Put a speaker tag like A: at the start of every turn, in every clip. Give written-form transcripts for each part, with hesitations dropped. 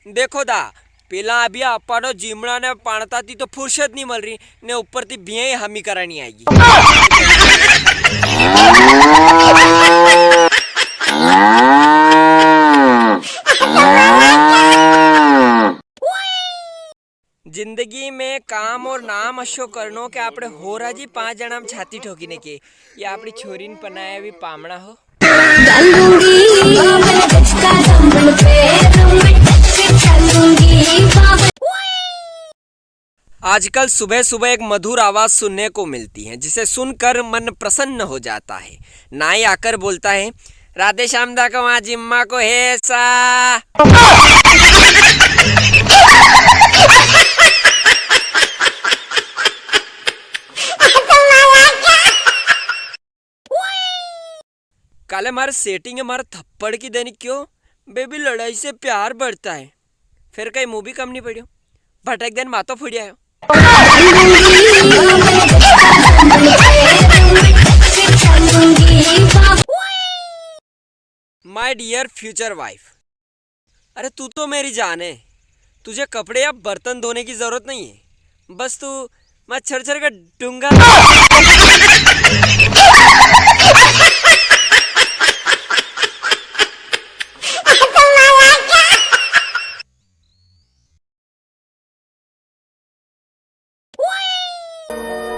A: देखो दा पेला अभी अपानो जीमड़ा ने पाणता थी तो फुर्सत नहीं मिल रही ने ऊपर थी बियाई हमी करानी आएगी। जिंदगी में काम और नाम अशो करनो के आपड़े हो राजी 5 जणा छाती ठोकीने के ये आपड़ी छोरीन पनाया भी पामणा हो। आजकल सुबह सुबह एक मधुर आवाज सुनने को मिलती है जिसे सुनकर मन प्रसन्न हो जाता है। नाई आकर बोलता है राधे श्याम दा को वहां जिम्मा को है सा। काले मारे सेटिंग है मारे थप्पड़ की देनी क्यों बेबी लड़ाई से प्यार बढ़ता है फिर कहीं मुंह भी कम नहीं पड़ियो भटक दिन मातो फुड़िया आयो। माय डियर फ्यूचर वाइफ, अरे तू तो मेरी जान है, तुझे कपड़े या बर्तन धोने की जरूरत नहीं है, बस तू मच्छर छर का डूंगा।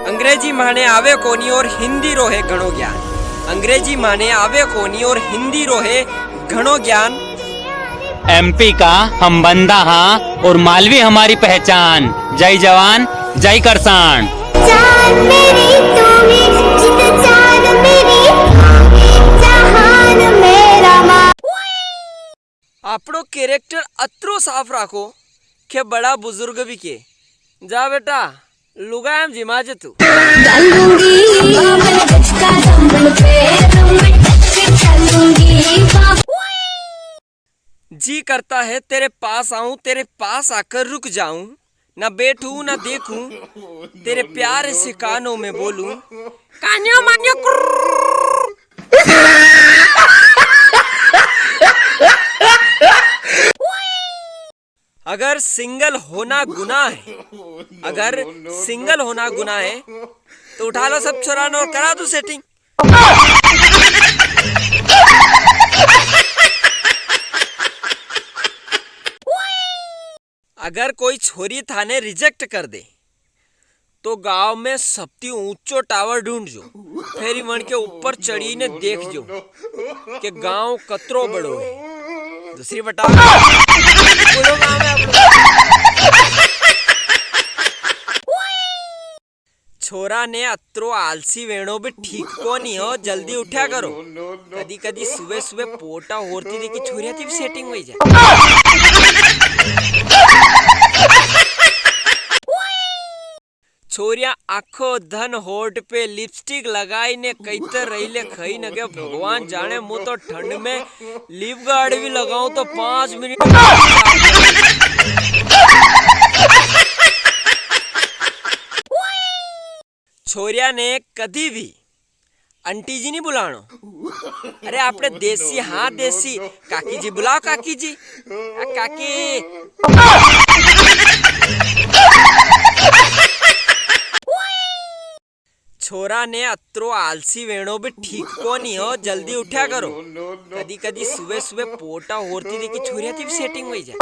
A: अंग्रेजी माने आवे कोनी और हिंदी रोहे घणो ज्ञान। अंग्रेजी माने आवे कोनी और हिंदी रोहे घणो ज्ञान।
B: एमपी का हम बंदा हाँ और मालवी हमारी पहचान। जय जवान जय किसान।
C: जान मेरी तू ही जित जान मेरी जहान मेरा माँ।
A: आपड़ो कैरेक्टर अत्रो साफ राखो के बड़ा बुजुर्ग भी के जा बेटा लुगाम जिमा जे तू। जी करता है तेरे पास आऊं तेरे पास आकर रुक जाऊं ना बैठूं ना देखूं तेरे प्यार से कानों में बोलूं कान्यो मान्यो। अगर सिंगल होना गुनाह है, अगर सिंगल होना गुनाह है तो उठा लो सब चुरानो और करा दो सेटिंग। अगर कोई छोरी थाने रिजेक्ट कर दे तो गांव में सबती ऊंचो टावर ढूंढ जो फेरी मन के ऊपर चढ़ी ने देख जो कि गांव कतरो बड़ो है। दूसरी बता बोलो गांव में आप छोरा ने अत्रो आलसी वेणो भी ठीक को नहीं हो जल्दी उठा करो। कदी कदी सुबह सुबह पोटा होरती देखी छोरिया थी सेटिंग हुई जाए। छोरिया आखो धन होठ पे लिपस्टिक लगाई ने कैतर रही ले खई न के भगवान जाने मुँह तो ठंड में लिप गार्ड भी लगाऊं तो 5 मिनट। छोरिया ने कदी भी आंटी जी नहीं बुलानो। अरे आपने देसी हाँ देसी काकी जी बुलाओ काकी जी काकी। छोरा ने अत्रो आलसी वेणो भी ठीक को नहीं हो जल्दी उठा करो। कदी कदी सुबह सुबह पोटा होरती देखी छोरिया थी सेटिंग हुई जाए।